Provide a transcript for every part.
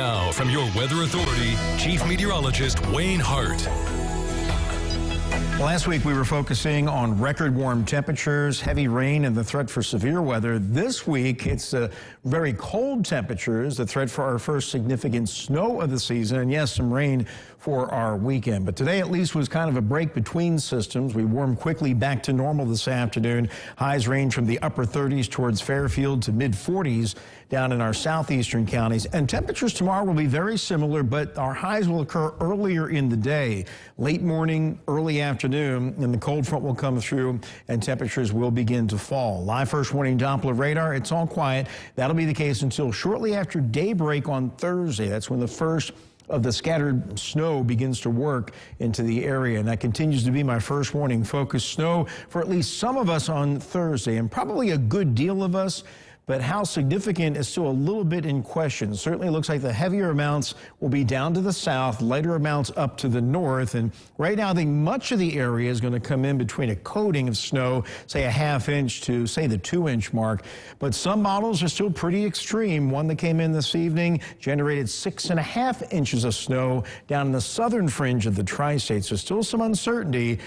Now, from your Weather Authority, Chief Meteorologist Wayne Hart. Last week, we were focusing on record warm temperatures, heavy rain, and the threat for severe weather. This week, it's very cold temperatures, the threat for our first significant snow of the season, and yes, some rain for our weekend. But today, at least, was kind of a break between systems. We warmed quickly back to normal this afternoon. Highs range from the upper 30s towards Fairfield to mid-40s down in our southeastern counties. And temperatures tomorrow will be very similar, but our highs will occur earlier in the day. Late morning, early afternoon, and the cold front will come through and temperatures will begin to fall. Live first warning Doppler radar, it's all quiet. That'll be the case until shortly after daybreak on Thursday. That's when the first of the scattered snow begins to work into the area, and that continues to be my first warning. Focus snow for at least some of us on Thursday, and probably a good deal of us. But how significant is still a little bit in question. Certainly looks like the heavier amounts will be down to the south, lighter amounts up to the north. And right now, I think much of the area is going to come in between a coating of snow, say a ½ inch to, say, the 2-inch mark. But some models are still pretty extreme. One that came in this evening generated 6½ inches of snow down in the southern fringe of the tri-state. So still some uncertainty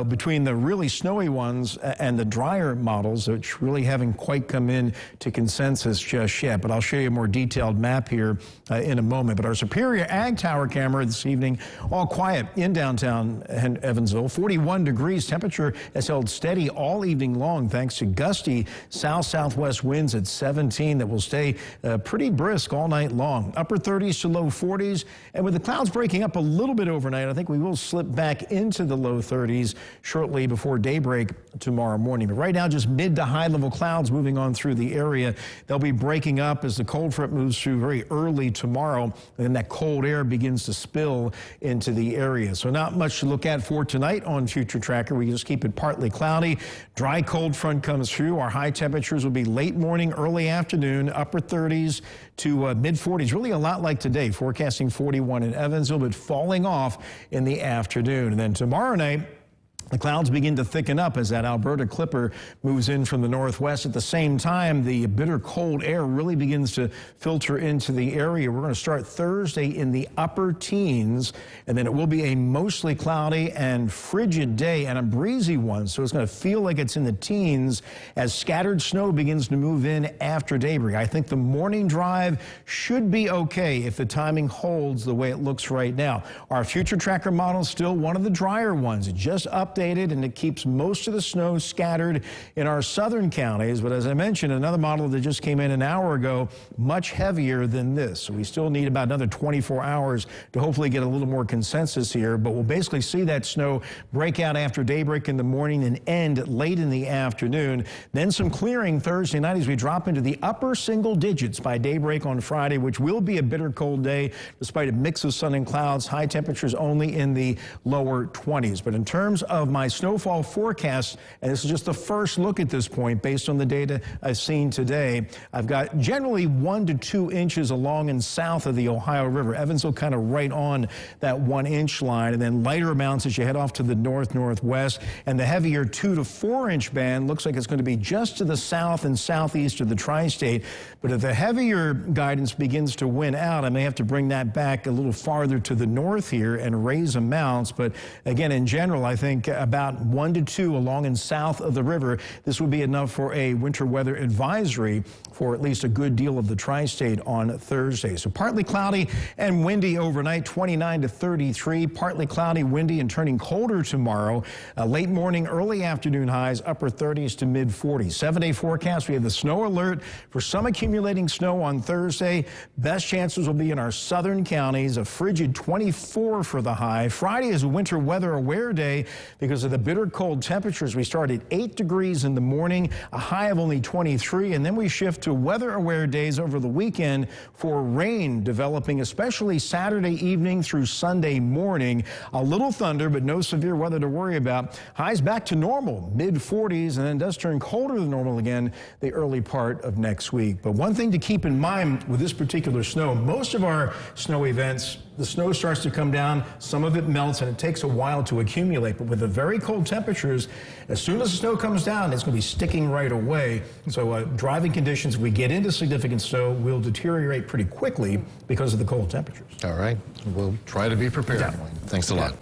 between the really snowy ones and the drier models, which really haven't quite come in to consensus just yet, but I'll show you a more detailed map here in a moment. But our Superior Ag Tower camera this evening, all quiet in downtown Evansville. 41 degrees. Temperature has held steady all evening long thanks to gusty south-southwest winds at 17 that will stay pretty brisk all night long. Upper 30s to low 40s, and with the clouds breaking up a little bit overnight, I think we will slip back into the low 30s shortly before daybreak tomorrow morning. But right now, just mid to high level clouds moving on through the area. They'll be breaking up as the cold front moves through very early tomorrow, and then that cold air begins to spill into the area. So not much to look at for tonight on Future Tracker. We just keep it partly cloudy. Dry cold front comes through. Our high temperatures will be late morning, early afternoon, upper 30s to mid-40s. Really a lot like today, forecasting 41 in Evansville, but falling off in the afternoon. And then tomorrow night, the clouds begin to thicken up as that Alberta Clipper moves in from the northwest. At the same time, the bitter cold air really begins to filter into the area. We're going to start Thursday in the upper teens, and then it will be a mostly cloudy and frigid day and a breezy one. So it's going to feel like it's in the teens as scattered snow begins to move in after daybreak. I think the morning drive should be okay if the timing holds the way it looks right now. Our Future Tracker model is still one of the drier ones. It just updated, and it keeps most of the snow scattered in our southern counties. But as I mentioned, another model that just came in an hour ago, much heavier than this. So we still need about another 24 hours to hopefully get a little more consensus here. But we'll basically see that snow break out after daybreak in the morning and end late in the afternoon. Then some clearing Thursday night as we drop into the upper single digits by daybreak on Friday, which will be a bitter cold day despite a mix of sun and clouds. High temperatures only in the lower 20s. But in terms of my snowfall forecast, and this is just the first look at this point based on the data I've seen today, I've got generally 1 to 2 inches along and south of the Ohio River. Evansville kind of right on that 1-inch line, and then lighter amounts as you head off to the northwest, and the heavier 2 to 4 inch band looks like it's going to be just to the south and southeast of the tri-state. But if the heavier guidance begins to win out, I may have to bring that back a little farther to the north here and raise amounts. But again, in general, I think about 1 to 2 along and south of the river. This would be enough for a winter weather advisory for at least a good deal of the tri-state on Thursday. So partly cloudy and windy overnight, 29 to 33. Partly cloudy, windy, and turning colder tomorrow. Late morning, early afternoon highs, upper 30s to mid-40s. 7-day forecast, we have the snow alert for some accumulating snow on Thursday. Best chances will be in our southern counties. A frigid 24 for the high. Friday is a winter weather aware day because of the bitter cold temperatures. We start at 8 degrees in the morning, a high of only 23, and then we shift to weather-aware days over the weekend for rain developing, especially Saturday evening through Sunday morning. A little thunder, but no severe weather to worry about. Highs back to normal, mid-40s, and then does turn colder than normal again the early part of next week. But one thing to keep in mind with this particular snow, most of our snow events the snow starts to come down, some of it melts, and it takes a while to accumulate. But with the very cold temperatures, as soon as the snow comes down, it's going to be sticking right away. So driving conditions, if we get into significant snow, will deteriorate pretty quickly because of the cold temperatures. All right. We'll try to be prepared. Yeah. Thanks a lot.